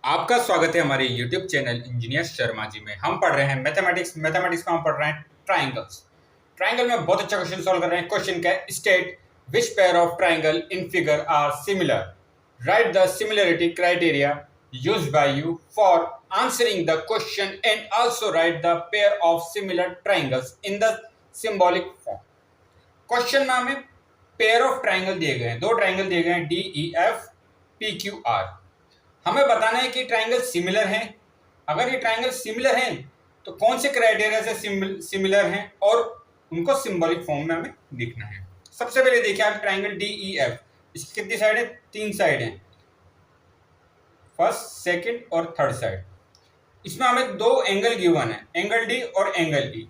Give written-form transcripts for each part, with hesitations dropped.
आपका स्वागत है हमारे YouTube channel engineer Sharma ji में। हम पढ़ रहे हैं मैथमेटिक्स का हम पढ़ रहे हैं ट्राइंगल्स। ट्राइंगल में बहुत अच्छा क्वेश्चन सॉल्व कर रहे हैं। क्वेश्चन क्या है? State which pair of triangle in figure are similar, write the similarity criteria used by you for answering the question and also write the pair of similar triangles in the symbolic form. Question में हमें pair of triangle दिए गए हैं, दो triangle दिए गए हैं DEF PQR। हमें बताना है कि ट्राइंगल सिमिलर हैं। अगर ये ट्राइंगल सिमिलर हैं तो कौन से क्राइटेरिया से सिमिलर हैं और उनको सिंबॉलिक फॉर्म में हमें लिखना है। सबसे पहले देखिए आप ट्राइंगल DEF, इसकी कितनी साइड है? 3 साइड हैं, फर्स्ट सेकंड और थर्ड साइड। इसमें हमें दो एंगल गिवन है, एंगल D और एंगल E।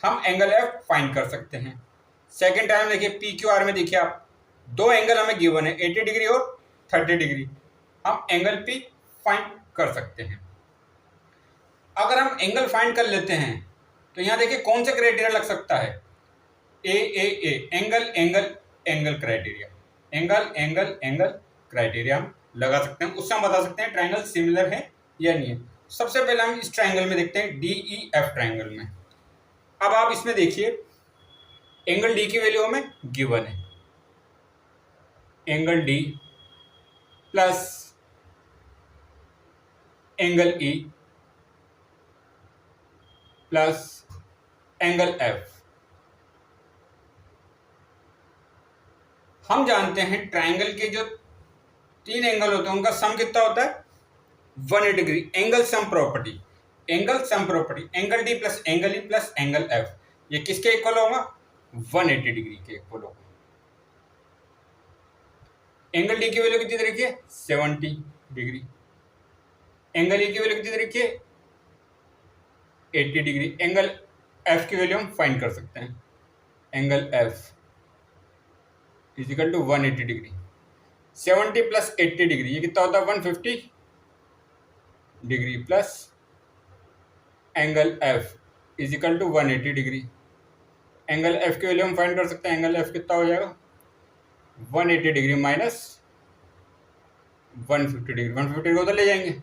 हम एंगल F फाइंड कर सकते हैं। सेकंड टाइम देखिए PQR में देखिए आप, दो एंगल हमें गिवन है, 80 डिग्री और 30 डिग्री। हम एंगल P फाइंड कर सकते हैं। अगर हम एंगल फाइंड कर लेते हैं तो यहाँ देखिए कौन सा क्राइटेरिया लग सकता है? ए angle angle angle criteria, angle criteria हम लगा सकते हैं। उससे हम बता सकते हैं ट्राइंगल सिमिलर है या नहीं है। सबसे पहले हम इस ट्राइंगल में देखते हैं, DEF ट्राइंगल में। अब आप इसमें देखिए एंगल D की वैल्यू हमें गिवन है, angle D plus angle E plus angle F। हम जानते हैं ट्राइंगल के जो 3 एंगल होते हैं उनका सम कितना होता है? 180 degree. Angle sum property, angle D plus angle E plus angle F, ये किसके इक्वल होगा? 180 डिग्री के इक्वल होगा। एंगल D की वैल्यू कितनी देखिए? 70 डिग्री। एंगल E की वैल्यू कितनी देखिए? 80 डिग्री। एंगल F की वैल्यू हम फाइंड कर सकते हैं, angle F is equal to 180 degree. 70 plus 80 degree, ये कितना होता है? 150 degree plus angle F is equal to 180 degree. Angle F की वैल्यू हम फाइंड कर सकते हैं, एंगल F कितना हो जाएगा? 180 डिग्री माइनस 150 डिग्री, 150 डिग्री उधर ले जाएंगे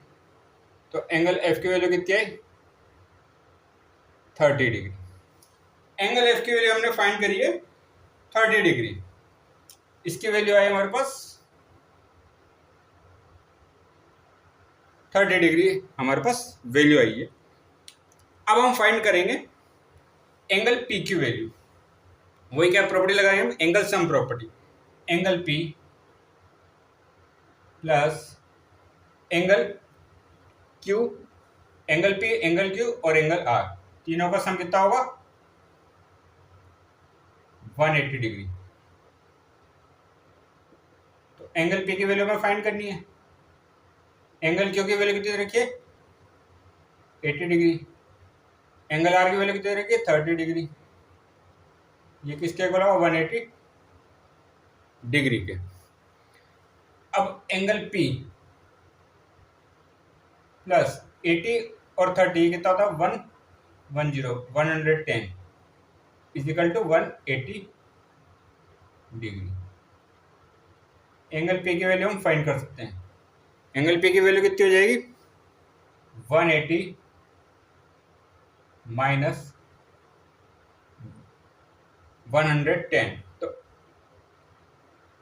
तो एंगल F की वैल्यू कितनी आई? 30 डिग्री। एंगल F की वैल्यू हमने फाइंड करी है 30 डिग्री। इसकी वैल्यू आई हमारे पास 30 डिग्री, हमारे पास वैल्यू आई है। अब हम फाइंड करेंगे एंगल P की वैल्यू। वही क्या प्रॉपर्टी लगाएंगे हम? Angle sum property, angle P plus angle Q, angle P angle Q और एंगल R, तीनों का सम कितना होगा? 180 डिग्री। तो एंगल P की वैल्यू हमें फाइंड करनी है। एंगल Q की वैल्यू कितनी रखिए? 80 डिग्री। एंगल R की वैल्यू कितनी रखिए? 30 डिग्री। ये किसके इक्वल होगा? 180 डिग्री के। अब एंगल P प्लस 80 और 30 कितना होता है? 110 is equal to 180 degree. Angle P की वैल्यू हम फाइंड कर सकते हैं। एंगल P की वैल्यू कितनी हो जाएगी? 180 माइनस 110, तो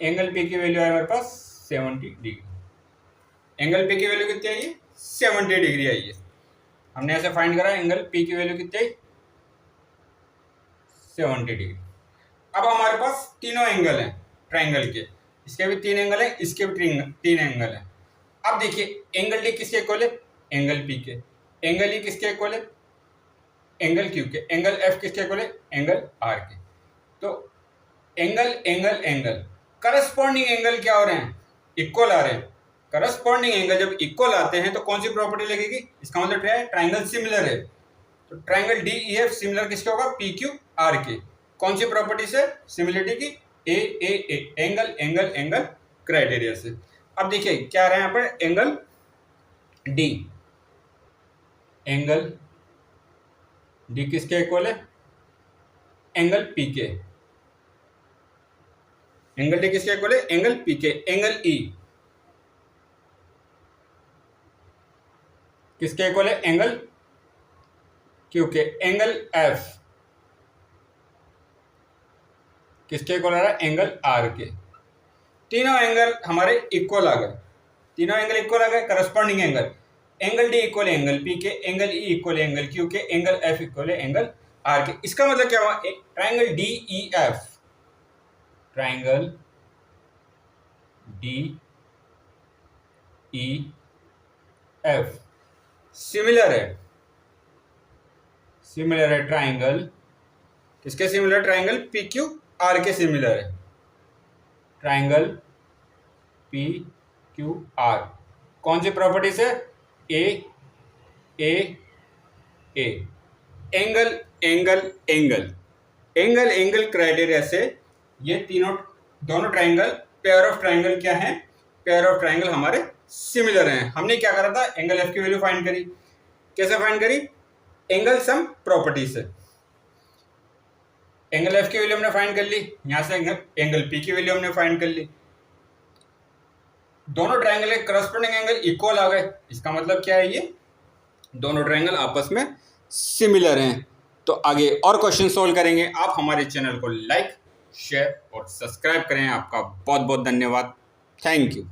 एंगल P की वैल्यू है हमारे पास 70 डिग्री। एंगल P की वैल्यू कितनी आई है? 70 डिग्री आई है। हमने ऐसे फाइंड करा, एंगल P की वैल्यू कितनी आई? 70 डिग्री। अब हमारे पास तीनों एंगल हैं ट्राइंगल के, इसके भी 3 एंगल हैं, इसके भी 3 एंगल हैं। अब देखिए एंगल D किसके इक्वल है? एंगल P के। एंगल E किसके इक्वल है? एंगल Q के। एंगल F किसके इक्वल है? एंगल R के। तो एंगल करस्पॉन्डिंग एंगल क्या हो रहे हैं? इक्वल आ रहे हैं। करस्पॉन्डिंग एंगल जब इक्वल आते हैं तो कौन सी प्रॉपर्टी लगेगी? इसका मतलब क्या है? ट्राइंगल सिमिलर है। तो ट्राइंगल DEF सिमिलर किसके होगा? PQR के। कौन सी प्रॉपर्टी से? सिमिलरिटी की, एंगल क्राइटेरिया से। अब देखिए क्या आ रहा है यहाँ पर? एंगल D किसके इक्वल है? एंगल P के। एंगल D किसके इक्वल है? एंगल P के। एंगल E किसके इक्वल है? एंगल क्यू के। एंगल एफ किसके इक्वल आ रहा है? एंगल आर के। तीनों एंगल हमारे इक्वल आ गए, तीनों एंगल इक्वल आ गए। Corresponding angle, angle D equal angle P के, angle E equal angle Q के, angle F equal angle R के। इसका मतलब क्या हुआ? Triangle D E F, triangle D E F similar है, सिमिलर है ट्राइंगल किसके similar? Triangle P Q R के सिमिलर है। ट्राइंगल पी क्यू आर कौन सी प्रॉपर्टी से? A A A, angle angle angle, angle angle criteria से ये तीनों दोनों ट्राइंगल पेयर ऑफ ट्राइंगल क्या है? पेयर ऑफ ट्राइंगल हमारे सिमिलर हैं। हमने क्या करा था? एंगल एफ की वैल्यू फाइंड करी। कैसे फाइंड करी? एंगल सम प्रॉपर्टी से। एंगल एफ की वैल्यू हमने फाइंड कर ली, यहां से एंगल पी की वैल्यू हमने फाइंड कर ली। दोनों ट्राइंगल के करस्पॉन्डिंग एंगल इक्वल आ गए। इसका मतलब क्या है? ये दोनों ट्राइंगल आपस में सिमिलर हैं। तो आगे और क्वेश्चन सोल्व करेंगे। आप हमारे चैनल को लाइक, शेयर और सब्सक्राइब करें। आपका बहुत बहुत धन्यवाद। Thank you.